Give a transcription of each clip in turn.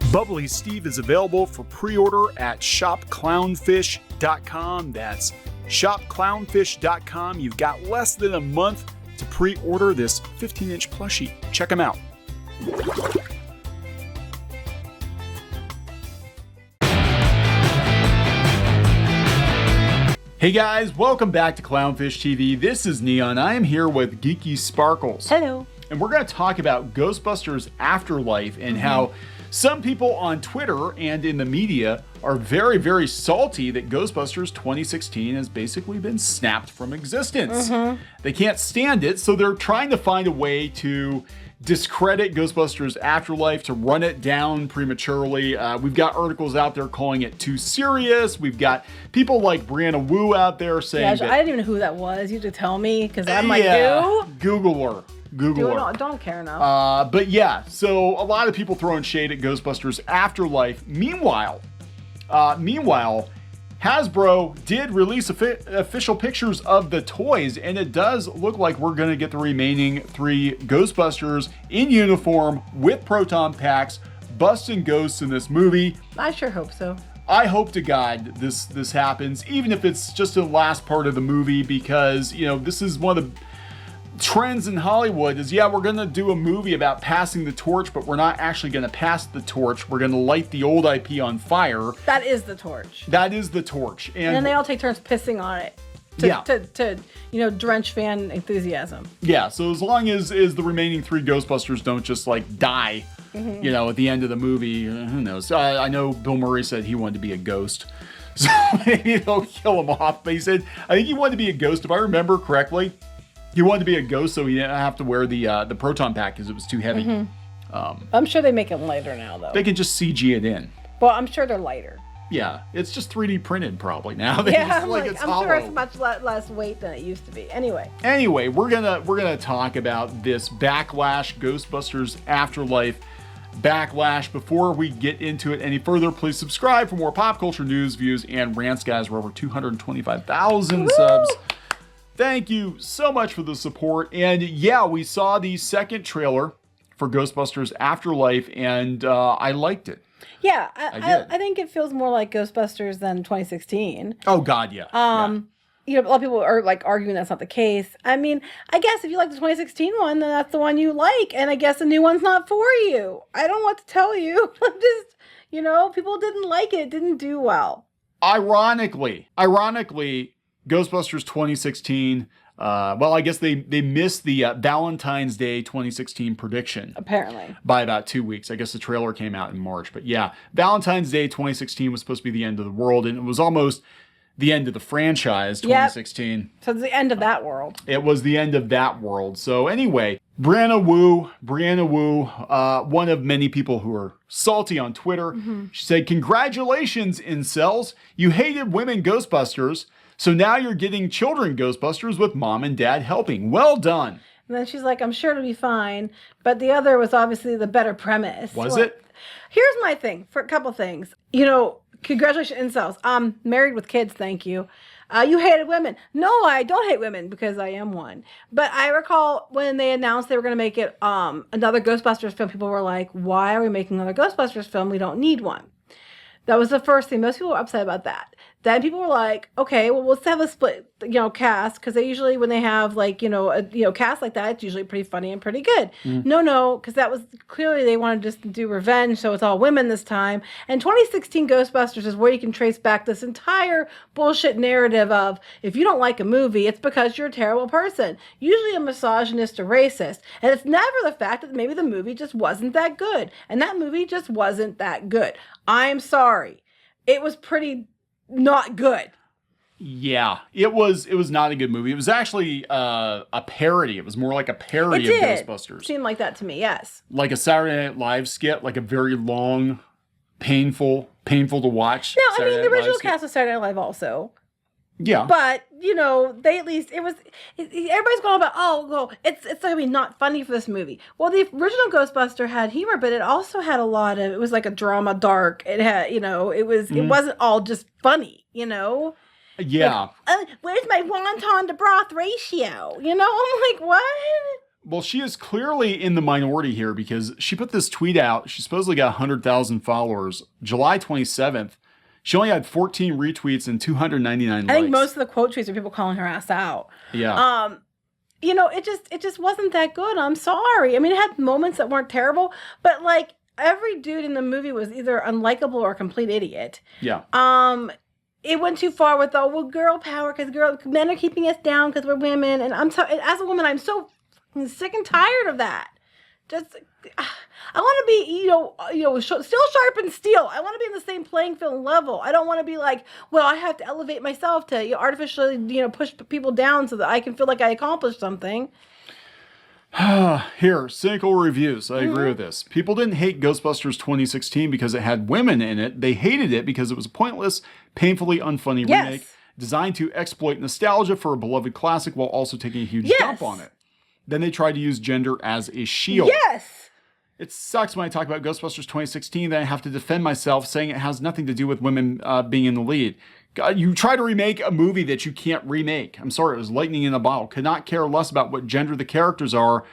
Bubbly Steve is available for pre-order at shopclownfish.com. That's shopclownfish.com. You've got less than a month to pre-order this 15-inch plushie. Check them out. Hey guys, welcome back to Clownfish TV. This is Neon. I am here with Geeky Sparkles. Hello. And we're going to talk about Ghostbusters Afterlife and how some people on Twitter and in the media are very, very salty that Ghostbusters 2016 has basically been snapped from existence. They can't stand it, so they're trying to find a way to discredit Ghostbusters Afterlife, to run it down prematurely. We've got articles out there calling it too serious. We've got people like Brianna Wu out there saying that, I didn't even know who that was. You had to tell me, because I'm like, who? Google her. Don't care now. But yeah, so a lot of people throwing shade at Ghostbusters Afterlife. Meanwhile, Hasbro did release official pictures of the toys, and it does look like we're going to get the remaining 3 Ghostbusters in uniform with proton packs, busting ghosts in this movie. I sure hope so. I hope to God this happens, even if it's just the last part of the movie, because, you know, this is one of the trends in Hollywood is, we're going to do a movie about passing the torch, but we're not actually going to pass the torch. We're going to light the old IP on fire. That is the torch. That is the torch. And then they all take turns pissing on it to drench fan enthusiasm. Yeah, so as long as the remaining 3 Ghostbusters don't just like die, at the end of the movie, who knows? I know Bill Murray said he wanted to be a ghost. So maybe they'll kill him off. But he said, I think he wanted to be a ghost, if I remember correctly. He wanted to be a ghost, so he didn't have to wear the proton pack because it was too heavy. I'm sure they make it lighter now, though. They can just CG it in. Well, I'm sure they're lighter. Yeah, it's just 3D printed probably now. I'm sure it's much less weight than it used to be. Anyway, we're gonna talk about this Backlash Ghostbusters Afterlife Backlash. Before we get into it any further, please subscribe for more pop culture news, views, and rants, guys. We're over 225,000 subs. Thank you so much for the support. And we saw the second trailer for Ghostbusters Afterlife, and I liked it. Yeah, I think it feels more like Ghostbusters than 2016. Oh, God, yeah. A lot of people are like arguing that's not the case. I mean, I guess if you like the 2016 one, then that's the one you like. And I guess the new one's not for you. I don't know what to tell you. Just, people didn't like it. It didn't do well. Ironically, Ghostbusters 2016, I guess they missed the Valentine's Day 2016 prediction. Apparently. By about 2 weeks. I guess the trailer came out in March. But yeah, Valentine's Day 2016 was supposed to be the end of the world, and it was almost the end of the franchise, 2016. Yep. So it's the end of that world. It was the end of that world. So anyway, Brianna Wu, one of many people who are salty on Twitter, she said, "Congratulations, incels. You hated women Ghostbusters. So now you're getting children Ghostbusters with mom and dad helping. Well done." And then she's like, "I'm sure it'll be fine." But the other was obviously the better premise. Was it? Here's my thing for a couple things. Congratulations, incels. I'm married with kids, thank you. You hated women. No, I don't hate women because I am one. But I recall when they announced they were going to make it another Ghostbusters film, people were like, why are we making another Ghostbusters film? We don't need one. That was the first thing. Most people were upset about that. Then people were like, okay, well, let's have a split, cast, because they usually, when they have a cast like that, it's usually pretty funny and pretty good. No, because that was clearly they wanted to just do revenge, so it's all women this time. And 2016 Ghostbusters is where you can trace back this entire bullshit narrative of, if you don't like a movie, it's because you're a terrible person, usually a misogynist or racist. And it's never the fact that maybe the movie just wasn't that good. And that movie just wasn't that good. I'm sorry. It was pretty not good. Yeah, it was not a good movie. It was actually a parody. It was more like a parody of Ghostbusters. It seemed like that to me, yes. Like a Saturday Night Live skit, like a very long, painful to watch. No, I mean, the original cast of Saturday Night Live also. Yeah. But, they at least, everybody's going about, it's going to be not funny for this movie. Well, the original Ghostbuster had humor, but it also had it was like a drama dark. It had, it wasn't all just funny, Yeah. Like, where's my wonton to broth ratio? I'm like, what? Well, she is clearly in the minority here because she put this tweet out. She supposedly got 100,000 followers. July 27th. She only had 14 retweets and 299 likes. I think most of the quote tweets are people calling her ass out. Yeah. You know, it just wasn't that good. I'm sorry. I mean, it had moments that weren't terrible, but like every dude in the movie was either unlikable or a complete idiot. Yeah. It went too far with the girl power because men are keeping us down because we're women, and as a woman, I'm so sick and tired of that. Just, I want to be, still sharp and steel. I want to be in the same playing field level. I don't want to be like, well, I have to elevate myself to artificially, push people down so that I can feel like I accomplished something. Here, cynical reviews. I agree with this. People didn't hate Ghostbusters 2016 because it had women in it. They hated it because it was a pointless, painfully unfunny remake designed to exploit nostalgia for a beloved classic while also taking a huge dump on it. Then they tried to use gender as a shield. Yes! It sucks when I talk about Ghostbusters 2016 that I have to defend myself saying it has nothing to do with women being in the lead. God, you try to remake a movie that you can't remake. I'm sorry, it was lightning in a bottle. Could not care less about what gender the characters are,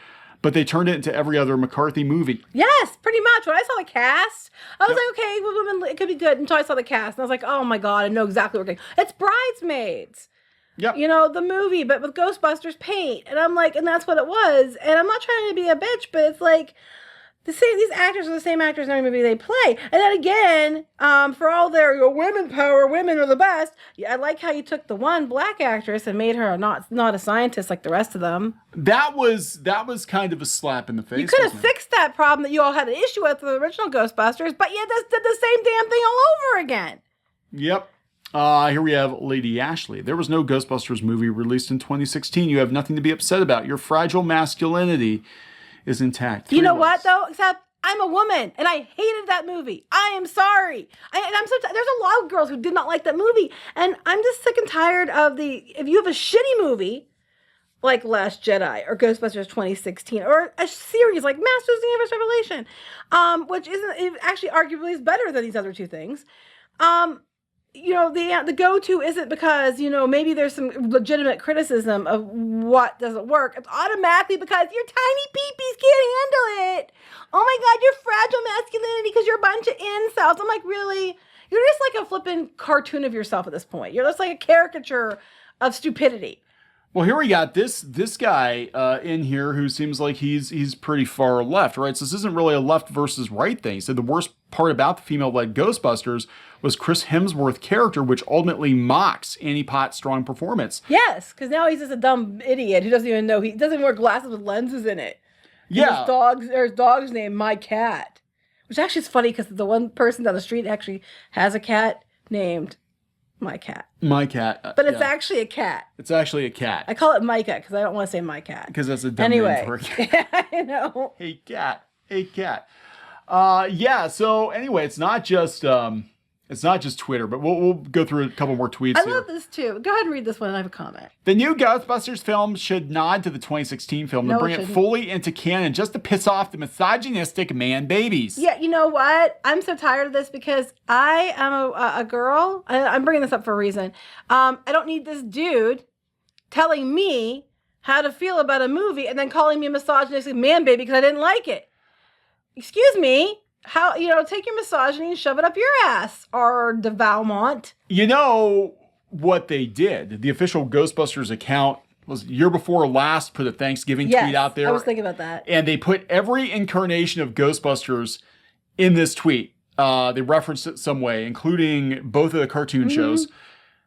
but they turned it into every other McCarthy movie. Yes, pretty much. When I saw the cast, I was like, okay, well, women, it could be good until I saw the cast. And I was like, oh my God, I know exactly what we're getting. It's Bridesmaids. Yep. The movie, but with Ghostbusters paint. And I'm like, and that's what it was. And I'm not trying to be a bitch, but it's like, these actors are the same actors in every movie they play. And then again, for all their women power, women are the best. I like how you took the one black actress and made her not a scientist like the rest of them. That was kind of a slap in the face. You could have fixed that problem that you all had an issue with the original Ghostbusters, but you just did the same damn thing all over again. Yep. Here we have Lady Ashley. There was no Ghostbusters movie released in 2016. You have nothing to be upset about. Your fragile masculinity is intact. You know what, though? Except I'm a woman, and I hated that movie. I am sorry. There's a lot of girls who did not like that movie, and I'm just sick and tired of if you have a shitty movie, like Last Jedi, or Ghostbusters 2016, or a series like Masters of the Universe Revelation, which it actually arguably is better than these other two things, the go-to isn't because, maybe there's some legitimate criticism of what doesn't work. It's automatically because your tiny peepees can't handle it. Oh my God, you're fragile masculinity because you're a bunch of incels. I'm like, really? You're just like a flippin' cartoon of yourself at this point. You're just like a caricature of stupidity. Well, here we got this guy in here who seems like he's pretty far left, right? So this isn't really a left versus right thing. He said the worst part about the female-led Ghostbusters was Chris Hemsworth's character, which ultimately mocks Annie Potts' strong performance. Yes, because now he's just a dumb idiot who doesn't even know he doesn't wear glasses with lenses in it. Yeah, his dog's named My Cat, which actually is funny because the one person down the street actually has a cat named My Cat. My Cat. But it's actually a cat. It's actually a cat. I call it Micah because I don't want to say My Cat. Because that's a dumb name for a cat. I know. Hey, cat. Hey, cat. So anyway, it's not just Twitter, but we'll go through a couple more tweets here. I love this too. Go ahead and read this one and I have a comment. The new Ghostbusters film should nod to the 2016 film and bring it fully into canon just to piss off the misogynistic man babies. Yeah, you know what? I'm so tired of this because I am a girl. I'm bringing this up for a reason. I don't need this dude telling me how to feel about a movie and then calling me a misogynistic man baby because I didn't like it. Excuse me. How, take your misogyny and shove it up your ass, or de Valmont. You know what they did? The official Ghostbusters account was year before last put a Thanksgiving tweet out there. I was thinking about that. And they put every incarnation of Ghostbusters in this tweet. They referenced it some way, including both of the cartoon shows.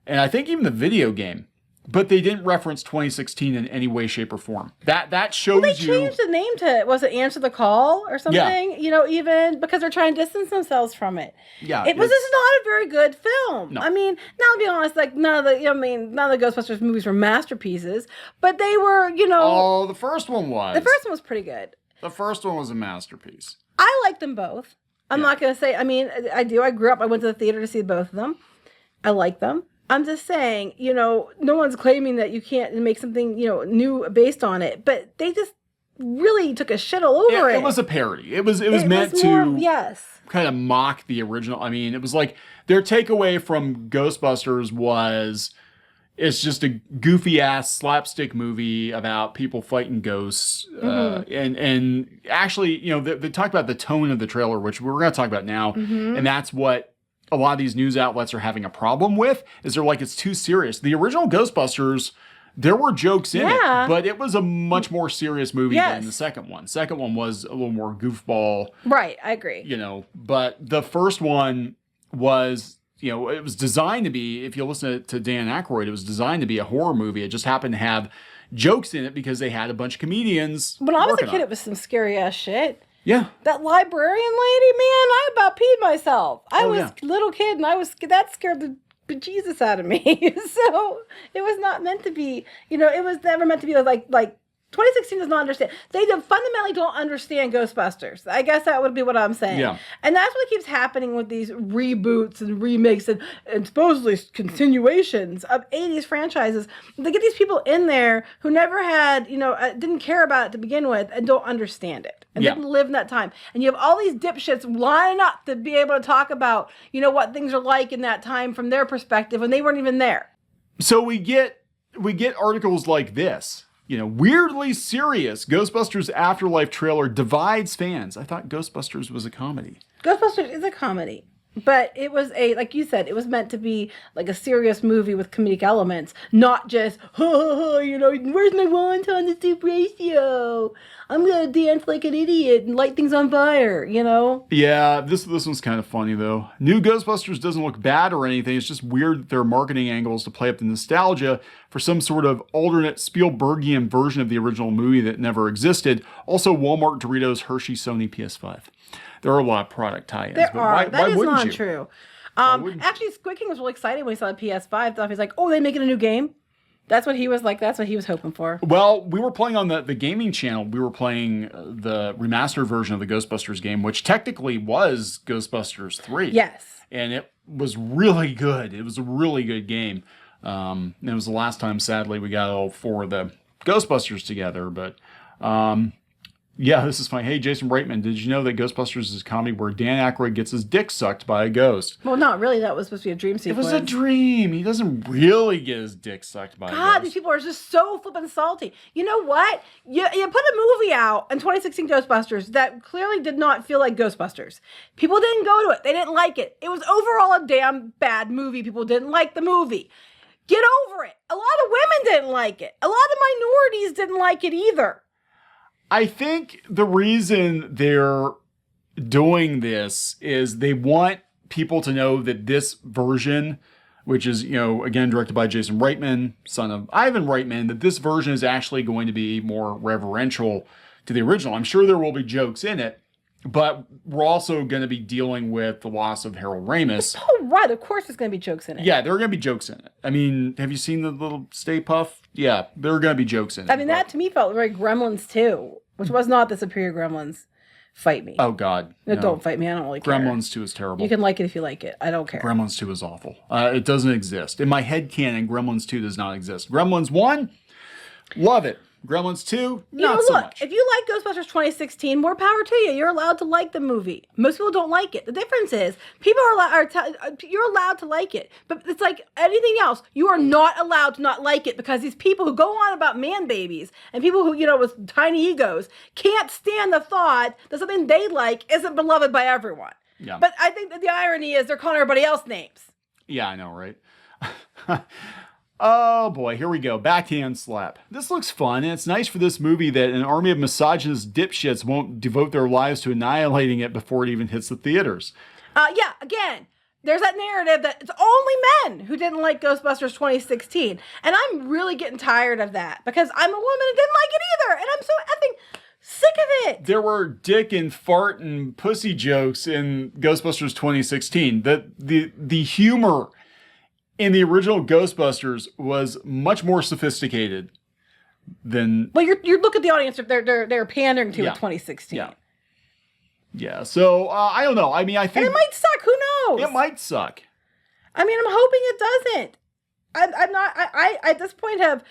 And I think even the video game. But they didn't reference 2016 in any way, shape, or form. That shows they changed the name to, was it Answer the Call or something? Yeah. Even because they're trying to distance themselves from it. Yeah. This is not a very good film. No. I mean, now to be honest, like none of the Ghostbusters movies were masterpieces, but they were, Oh, the first one was. The first one was pretty good. The first one was a masterpiece. I like them both. I'm not going to say, I do. I grew up, I went to the theater to see both of them. I like them. I'm just saying, no one's claiming that you can't make something, new based on it, but they just really took a shit all over it. It was a parody. It was meant to kind of mock the original. I mean, it was like their takeaway from Ghostbusters was, it's just a goofy ass slapstick movie about people fighting ghosts. And actually, you know, they talked about the tone of the trailer, which we're going to talk about now. And that's what a lot of these news outlets are having a problem with, is they're like, it's too serious. The original Ghostbusters, there were jokes in it, but it was a much more serious movie than the second one. Second one was a little more goofball. Right, I agree. You know, but the first one was, you know, it was designed to be, if you listen to Dan Aykroyd, it was designed to be a horror movie. It just happened to have jokes in it because they had a bunch of comedians. When I was a kid, it was some scary ass shit. Yeah. That librarian lady, man, I about peed myself. I was a little kid and that scared the bejesus out of me. So it was not meant to be, you know, it was never meant to be like 2016 does not understand. They fundamentally don't understand Ghostbusters. I guess that would be what I'm saying. Yeah. And that's what keeps happening with these reboots and remakes and supposedly continuations of 80s franchises. They get these people in there who never had, you know, didn't care about it to begin with and don't understand it. And didn't live in that time. And you have all these dipshits lining up to be able to talk about, you know, what things are like in that time from their perspective when they weren't even there. So we get articles like this. You know, weirdly serious Ghostbusters Afterlife trailer divides fans. I thought Ghostbusters was a comedy. Ghostbusters is a comedy. But it was like you said, it was meant to be like a serious movie with comedic elements, not just, you know, where's my wonton the soup ratio? I'm going to dance like an idiot and light things on fire, you know? Yeah, this one's kind of funny, though. New Ghostbusters doesn't look bad or anything. It's just weird that there are marketing angles to play up the nostalgia for some sort of alternate Spielbergian version of the original movie that never existed. Also, Walmart, Doritos, Hershey, Sony, PS5. There are a lot of product tie-ins. There are. That is not you? True. Actually, Squid King was really excited when he saw the PS5 stuff. He's like, oh, they making a new game? That's what he was like. That's what he was hoping for. Well, we were playing on the gaming channel. We were playing the remastered version of the Ghostbusters game, which technically was Ghostbusters 3. Yes. And it was really good. It was a really good game. It was the last time, sadly, we got all four of the Ghostbusters together. But yeah, this is fine. Hey, Jason Reitman, did you know that Ghostbusters is a comedy where Dan Aykroyd gets his dick sucked by a ghost? Well, not really. That was supposed to be a dream sequence. It was a dream. He doesn't really get his dick sucked by a ghost. God, these people are just so flippin' salty. You know what? You put a movie out in 2016 Ghostbusters that clearly did not feel like Ghostbusters. People didn't go to it. They didn't like it. It was overall a damn bad movie. People didn't like the movie. Get over it. A lot of women didn't like it. A lot of minorities didn't like it either. I think the reason they're doing this is they want people to know that this version, which is, you know, again, directed by Jason Reitman, son of Ivan Reitman, that this version is actually going to be more reverential to the original. I'm sure there will be jokes in it, but we're also going to be dealing with the loss of Harold Ramis. Oh, right. Of course there's going to be jokes in it. Yeah, there are going to be jokes in it. I mean, have you seen the little Stay Puft? Yeah, there are going to be jokes in it. I mean, that to me felt very Gremlins 2, which was not the superior Gremlins. Fight me. Oh, God. No. Don't fight me. I don't really care. Gremlins 2 is terrible. You can like it if you like it. I don't care. Gremlins 2 is awful. It doesn't exist. In my head canon, Gremlins 2 does not exist. Gremlins 1, love it. Gremlins 2, not so much. If you like Ghostbusters 2016, more power to you. You're allowed to like the movie. Most people don't like it. The difference is people you're allowed to like it. But it's like anything else. You are not allowed to not like it because these people who go on about man babies and people who, you know, with tiny egos can't stand the thought that something they like isn't beloved by everyone. Yeah. But I think that the irony is they're calling everybody else names. Yeah, I know, right? Oh boy, here we go. Backhand slap. This looks fun, and it's nice for this movie that an army of misogynist dipshits won't devote their lives to annihilating it before it even hits the theaters. Yeah, again, there's that narrative that it's only men who didn't like Ghostbusters 2016. And I'm really getting tired of that because I'm a woman and didn't like it either. And I'm so effing sick of it. There were dick and fart and pussy jokes in Ghostbusters 2016. The humor in the original Ghostbusters was much more sophisticated than... Well, you look at the audience if they're pandering to in 2016. Yeah. So, I don't know. I mean, I think... And it might suck. Who knows? It might suck. I mean, I'm hoping it doesn't. I'm not... I at this point have...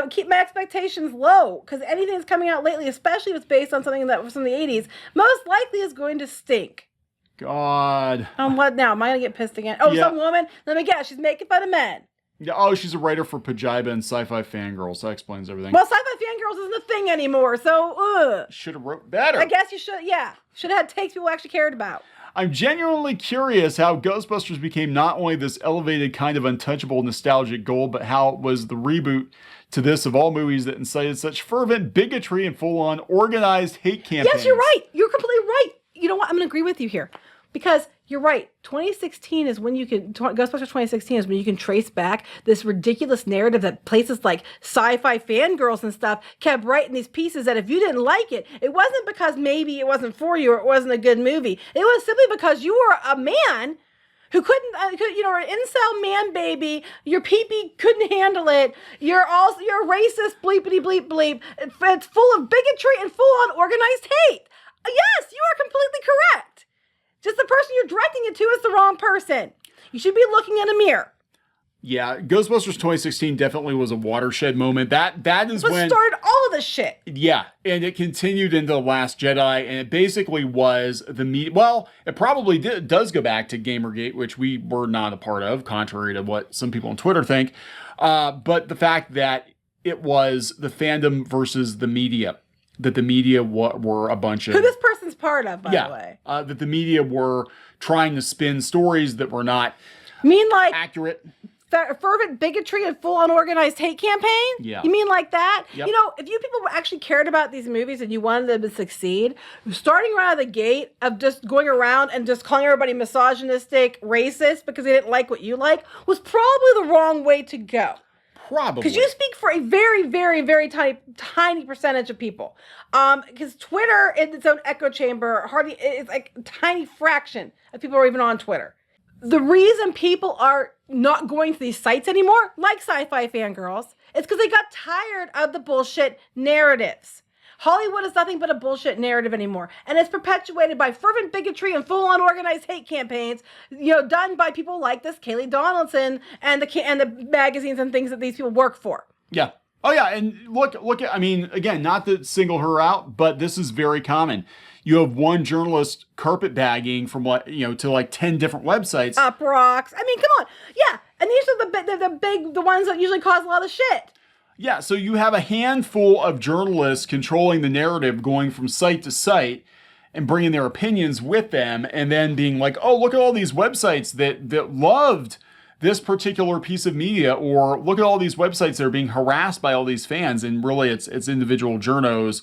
keep my expectations low. Because anything that's coming out lately, especially if it's based on something that was from the 80s, most likely is going to stink. God. What now? Am I going to get pissed again? Oh, some woman? Let me guess. She's making fun of men. Yeah. Oh, she's a writer for Pajiba and Sci-Fi Fangirls. That explains everything. Well, Sci-Fi Fangirls isn't a thing anymore, so Should have wrote better. I guess you should. Yeah, should have had takes people actually cared about. I'm genuinely curious how Ghostbusters became not only this elevated kind of untouchable nostalgic gold, but how it was the reboot to this of all movies that incited such fervent bigotry and full-on organized hate campaigns. Yes, you're right. You're completely right. You know what? I'm going to agree with you here. Because you're right. 2016 is when you can, Ghostbusters 2016 is when you can trace back this ridiculous narrative that places like Sci-Fi Fangirls and stuff kept writing these pieces that if you didn't like it, it wasn't because maybe it wasn't for you or it wasn't a good movie. It was simply because you were a man who couldn't, an incel man baby, your pee-pee couldn't handle it, you're a racist, bleepity bleep bleep, it's full of bigotry and full-on organized hate. Yes, you are completely correct. Just the person you're directing it to is the wrong person. You should be looking in a mirror. Yeah, Ghostbusters 2016 definitely was a watershed moment. That is when started all of this shit. Yeah, and it continued into The Last Jedi, and it basically was the media. Well, it probably does go back to Gamergate, which we were not a part of, contrary to what some people on Twitter think. But the fact that it was the fandom versus the media. That the media were a bunch of... Who this person's part of, by the way. That the media were trying to spin stories that were not accurate. Fervent bigotry and full unorganized hate campaign? Yeah. You mean like that? Yep. If you people actually cared about these movies and you wanted them to succeed, starting right out of the gate of just going around and just calling everybody misogynistic, racist because they didn't like what you like was probably the wrong way to go. Probably. Because you speak for a very, very, very tiny percentage of people. Because Twitter is its own echo chamber. It's like a tiny fraction of people are even on Twitter. The reason people are not going to these sites anymore, like Sci-Fi Fangirls, is because they got tired of the bullshit narratives. Hollywood is nothing but a bullshit narrative anymore. And it's perpetuated by fervent bigotry and full-on organized hate campaigns, done by people like this Kaylee Donaldson and the magazines and things that these people work for. Yeah. Oh, yeah. And look at, again, not to single her out, but this is very common. You have one journalist carpetbagging from to like 10 different websites. Uproxx. Come on. Yeah. And these are the ones that usually cause a lot of shit. Yeah, so you have a handful of journalists controlling the narrative, going from site to site and bringing their opinions with them, and then being like, oh, look at all these websites that loved this particular piece of media, or look at all these websites that are being harassed by all these fans, and really it's individual journos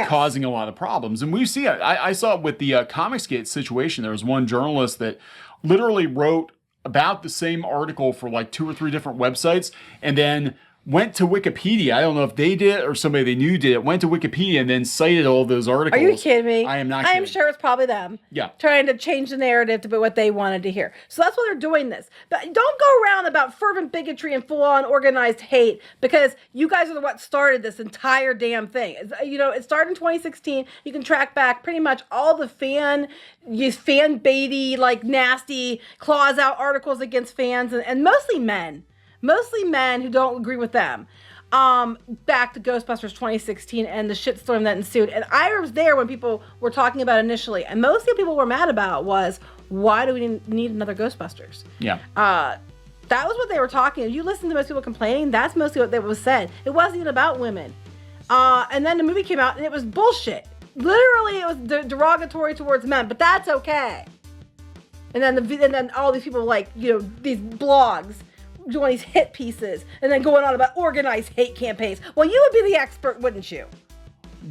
causing a lot of problems. And we see it. I saw it with the Comicsgate situation. There was one journalist that literally wrote about the same article for like 2 or 3 different websites, and then went to Wikipedia. I don't know if they did or somebody they knew did it. Went to Wikipedia and then cited all those articles. Are you kidding me? I am not kidding. I am sure it's probably them. Yeah. Trying to change the narrative to what they wanted to hear. So that's why they're doing this. But don't go around about fervent bigotry and full-on organized hate, because you guys are the what started this entire damn thing. It started in 2016. You can track back pretty much all the fan baity, like nasty claws out articles against fans and mostly men. Mostly men who don't agree with them. Back to Ghostbusters 2016 and the shitstorm that ensued. And I was there when people were talking about it initially. And most of the people were mad about was, why do we need another Ghostbusters? Yeah. That was what they were talking. If you listen to most people complaining, that's mostly what was said. It wasn't even about women. And then the movie came out and it was bullshit. Literally, it was derogatory towards men, but that's okay. And then all these people these blogs doing these hit pieces and then going on about organized hate campaigns. Well, you would be the expert, wouldn't you?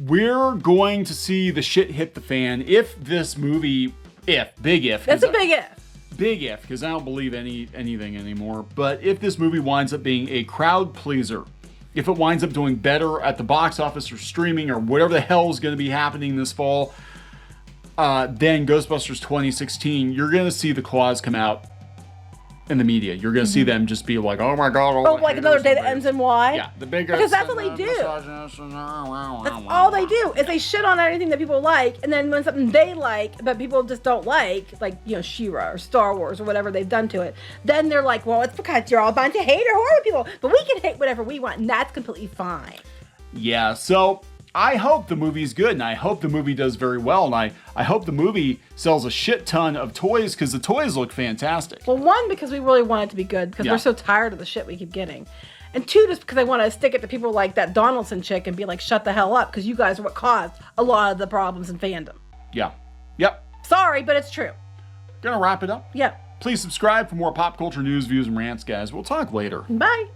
We're going to see the shit hit the fan if this movie, big if. That's a big if. Big if, because I don't believe anything anymore. But if this movie winds up being a crowd pleaser, if it winds up doing better at the box office or streaming or whatever the hell is going to be happening this fall, then Ghostbusters 2016, you're going to see the claws come out in the media. You're going to see them just be like, oh my God. Like Another Day That Ends in Y? Yeah, the biggest. Because that's what they do. That's all they do is they shit on anything that people like, and then when something they like, but people just don't like She-Ra or Star Wars or whatever they've done to it, then they're like, well, it's because you're all a bunch of hater horror people, but we can hate whatever we want, and that's completely fine. Yeah, so I hope the movie's good, and I hope the movie does very well, and I hope the movie sells a shit ton of toys because the toys look fantastic. Well, one, because we really want it to be good because Yeah. we're so tired of the shit we keep getting. And two, just because I want to stick it to people like that Donaldson chick and be like, shut the hell up, because you guys are what caused a lot of the problems in fandom. Yeah. Yep. Sorry, but it's true. Gonna wrap it up. Yep. Please subscribe for more pop culture news, views, and rants, guys. We'll talk later. Bye.